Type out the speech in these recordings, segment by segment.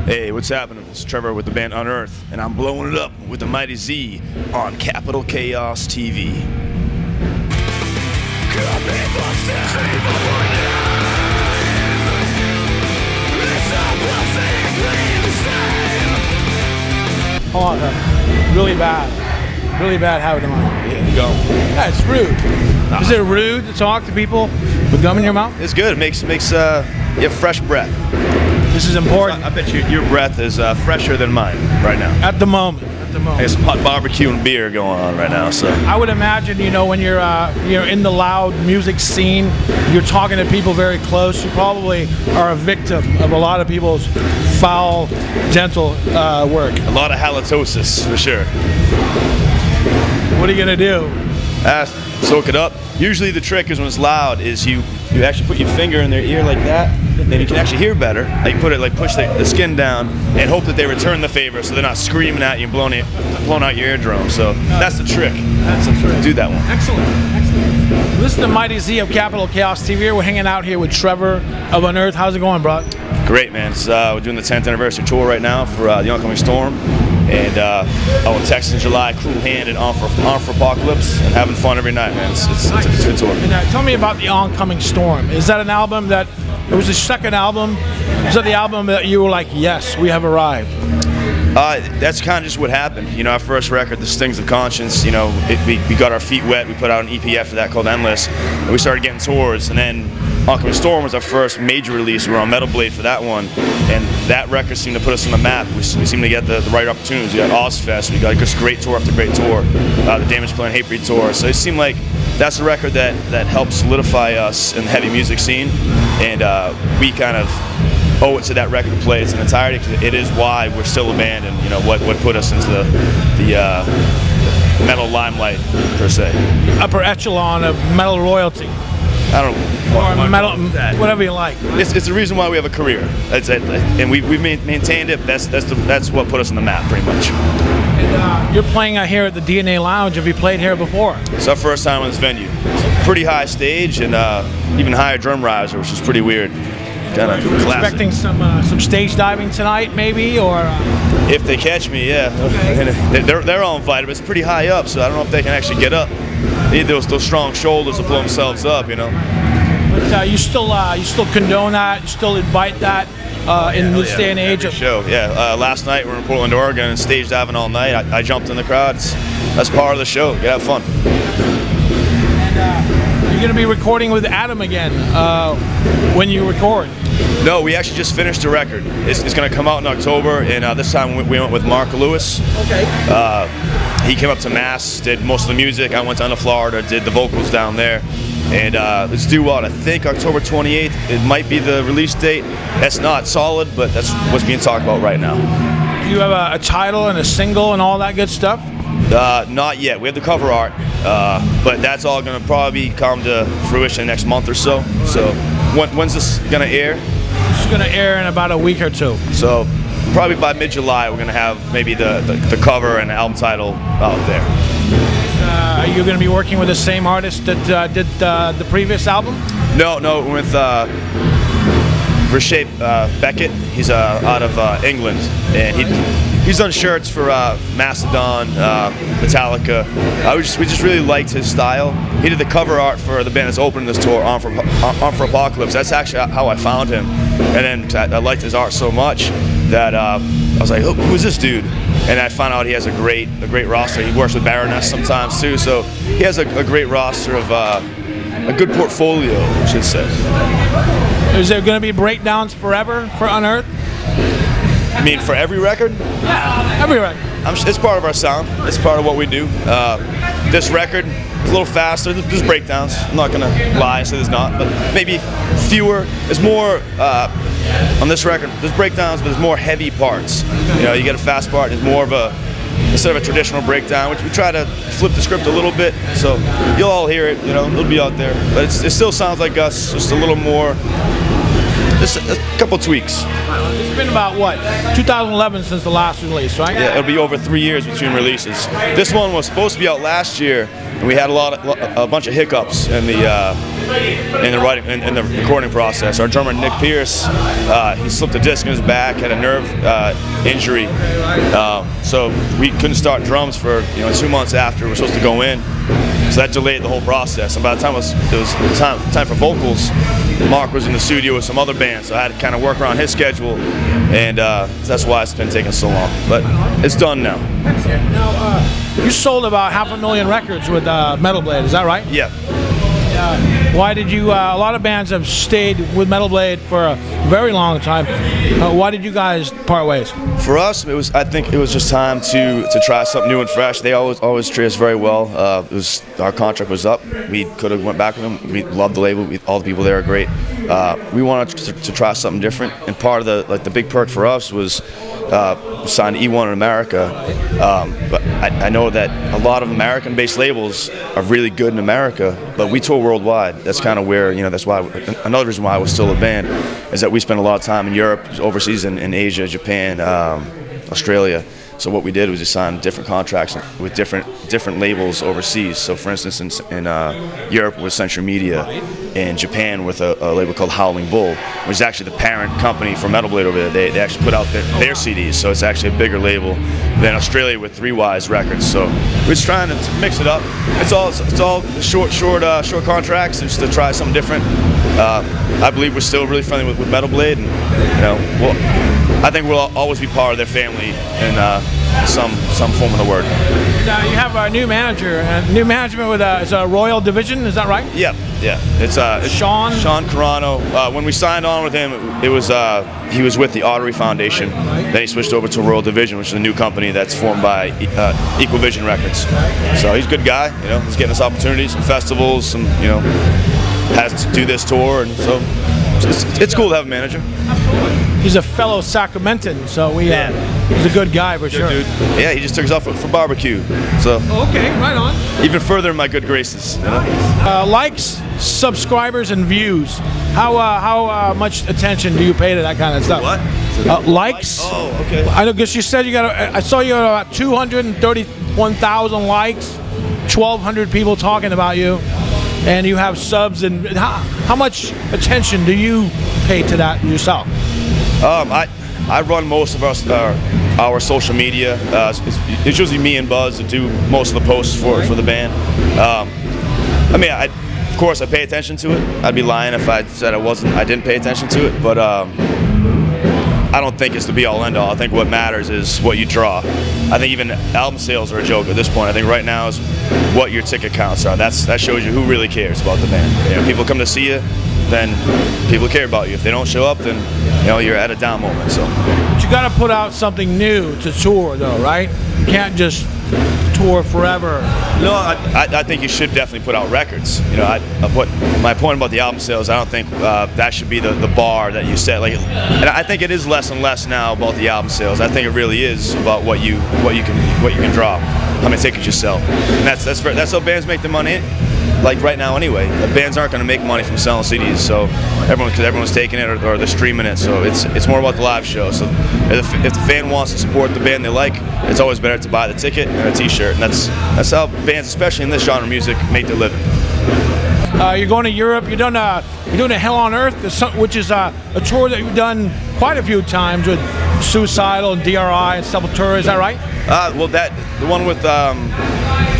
Hey, what's happening? It's Trevor with the band Unearth, and I'm blowing it up with the Mighty Z on Capital Chaos TV. Hold on, really bad habit of mine. Yeah, go. Yeah, it's rude. Is it rude to talk to people with gum in your mouth? It's good. It makes you have fresh breath. This is important. I bet your breath is fresher than mine right now. At the moment. There's some hot barbecue and beer going on right now. So I would imagine, you know, when you're in the loud music scene, you're talking to people very close. You probably are a victim of a lot of people's foul, gentle work. a lot of halitosis for sure. What are you gonna do? Soak it up. Usually the trick is when it's loud is you actually put your finger in their ear like that, then you can actually hear better. Like you put it, like push the skin down and hope that they return the favor so they're not screaming at you and blowing out your eardrum. So that's the trick. That's the trick. Do that one. Excellent. This is the Mighty Z of Capital Chaos TV. We're hanging out here with Trevor of Unearth. How's it going, bro? Great, man. We're doing the 10th anniversary tour right now for the oncoming storm. And in Texas in July, Cruel Hand and On for Apocalypse, and having fun every night, man. It's a good tour. And, tell me about the Oncoming Storm. Is that an album that, it was the second album? Is that the album that you were like, yes, we have arrived? That's kind of just what happened. You know, our first record, The Stings of Conscience, you know, we got our feet wet. We put out an EP after that called Endless. And we started getting tours, and then Oncoming Storm was our first major release. We were on Metal Blade for that one, and that record seemed to put us on the map. We seemed to get the right opportunities. We got Ozfest, we got just great tour after great tour, the Damage Plan Hatebreed tour. So it seemed like that's the record that helped solidify us in the heavy music scene, and we kind of owe it to that record to play its entirety, because it is why we're still a band, and you know what put us into the metal limelight per se. Upper echelon of metal royalty. I don't know. Or metal, whatever you like. It's the reason why we have a career. That's it, and we've maintained it. That's what put us on the map, pretty much. And you're playing here at the DNA Lounge. Have you played here before? It's our first time on this venue. Pretty high stage and even higher drum riser, which is pretty weird. Kind of classic. Expecting some stage diving tonight, maybe, or? If they catch me, yeah. Okay. They're all invited, but it's pretty high up, so I don't know if they can actually get up. They need those strong shoulders to pull themselves up, you know. But you still condone that? You still invite that in this day and age? Show, yeah. Last night we were in Portland, Oregon, and stage diving all night. I jumped in the crowd. That's part of the show. You gotta have fun. And you're gonna be recording with Adam again when you record. No, we actually just finished a record. It's going to come out in October, and this time we went with Mark Lewis. Okay. He came up to Mass, did most of the music. I went down to Florida, did the vocals down there. And it's due out, I think, October 28th. It might be the release date. That's not solid, but that's what's being talked about right now. Do you have a title and a single and all that good stuff? Not yet. We have the cover art, but that's all going to probably come to fruition next month or so. So when's this going to air? It's going to air in about a week or two. So probably by mid-July we're going to have maybe the cover and the album title out there. Are you going to be working with the same artist that did the previous album? No, with Rashape Beckett. He's out of England, and he's done shirts for Mastodon, Metallica. We just really liked his style. He did the cover art for the band that's opening this tour, On for Apocalypse. That's actually how I found him, and then I liked his art so much that I was like, who is this dude? And I found out he has a great roster. He works with Baroness sometimes too, so he has a great roster of a good portfolio, I should say. Is there going to be breakdowns forever for Unearth? I mean, for every record? Yeah, every record. It's part of our sound. It's part of what we do. This record is a little faster. There's breakdowns. I'm not going to lie and say there's not, but maybe fewer. There's more on this record. There's breakdowns, but there's more heavy parts. You know, you get a fast part. There's more of instead of a traditional breakdown, which we try to flip the script a little bit, so you'll all hear it. You know, it'll be out there, but it still sounds like us, just a little more Just a couple tweaks. It's been about, what, 2011 since the last release, right? Yeah, it'll be over 3 years between releases. This one was supposed to be out last year, and we had a bunch of hiccups in the recording process. Our drummer Nick Pierce, he slipped a disc in his back, had a nerve injury, so we couldn't start drums for 2 months after we were supposed to go in. So that delayed the whole process. And by the time it was time for vocals, Mark was in the studio with some other bands, so I had to kind of work around his schedule, and that's why it's been taking so long. But it's done now. Now, you sold about 500,000 records with Metal Blade, is that right? Yeah. Why did you? A lot of bands have stayed with Metal Blade for a very long time. Why did you guys part ways? For us, I think it was just time to try something new and fresh. They always treat us very well. Our contract was up. We could have went back with them. We loved the label. All the people there are great. We wanted to try something different, and part of the big perk for us was signed to E1 in America. But I know that a lot of American-based labels are really good in America, but we tour worldwide. That's kind of where, that's why, another reason why I was still a band is that we spent a lot of time in Europe, overseas in Asia, Japan, Australia. So what we did was just sign different contracts with different labels overseas. So for instance, in Europe with Century Media, in Japan with a label called Howling Bull, which is actually the parent company for Metal Blade over there. They actually put out their CDs, so it's actually a bigger label than Australia with Three Wise Records. So we're just trying to mix it up. It's all short contracts, just to try something different. I believe we're still really friendly with Metal Blade, and I think we'll always be part of their family in some form of the word. Now you have a new manager, new management with it's a Royal Division, is that right? Yeah. It's Sean Carano. When we signed on with him, it was he was with the Ottery Foundation. Then he switched over to Royal Division, which is a new company that's formed by Equal Vision Records. So he's a good guy. He's getting us opportunities, some festivals, some has to do this tour, and so it's cool to have a manager. He's a fellow Sacramentan, so he's a good guy for sure. Dude. Yeah, he just took us off for barbecue. So okay, right on. Even further in my good graces. Likes, subscribers, and views. How much attention do you pay to that kind of stuff? What? Likes. Oh, okay. I know, because you said you got. I saw you got about 231,000 likes, 1,200 people talking about you, and you have subs. And how much attention do you pay to that yourself? I run most of our social media. It's usually me and Buzz that do most of the posts for the band. Of course, I pay attention to it. I'd be lying if I said I didn't pay attention to it. But I don't think it's the be-all, end-all. I think what matters is what you draw. I think even album sales are a joke at this point. I think right now is what your ticket counts are. That shows you who really cares about the band. People come to see you, then people care about you. If they don't show up, then you're at a down moment. So, but you got to put out something new to tour, though, right? You can't just tour forever. No, I think you should definitely put out records. My point about the album sales, I don't think that should be the bar that you set. And I think it is less and less now about the album sales. I think it really is about what you can drop, how many tickets you sell, and that's how bands make their money. Like right now, anyway, the bands aren't going to make money from selling CDs, so because everyone's taking it or they're streaming it. So it's more about the live show. So if the fan wants to support the band they like, it's always better to buy the ticket and a T-shirt, and that's how bands, especially in this genre of music, make their living. You're going to Europe. You're doing a Hell on Earth, which is a tour that you've done quite a few times with Suicidal and DRI and Sepultura. Is that right? Well, the one with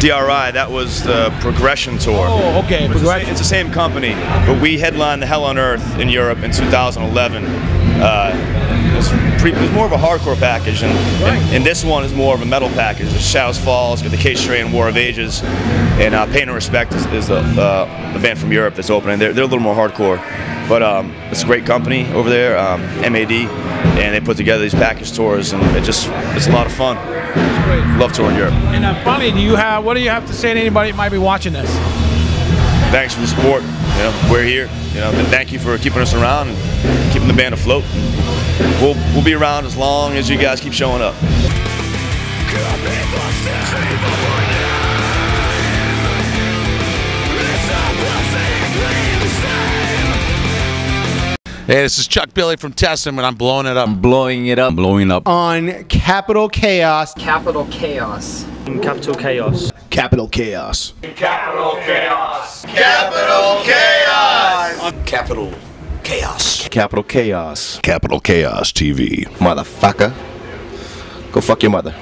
DRI, that was the Progression tour. Oh, okay. It's the same company, but we headlined the Hell on Earth in Europe in 2011. It was more of a hardcore package, and this one is more of a metal package. The Shadows Falls, the Cage Strain, War of Ages, and Pain and Respect is the band from Europe that's opening. They're a little more hardcore, but it's a great company over there, MAD, and they put together these package tours, and it's a lot of fun. Love touring Europe. And finally, what do you have to say to anybody that might be watching this? Thanks for the support. We're here. Thank you for keeping us around and keeping the band afloat. We'll be around as long as you guys keep showing up. Hey, this is Chuck Billy from Tessum, and I'm blowing it up. Blowing it up. Blowing up. On Capital Chaos. Capital Chaos. Capital Chaos. Capital Chaos. Capital Chaos. Capital Chaos. Capital Chaos. Capital Chaos. Capital Chaos TV. Motherfucker. Go fuck your mother.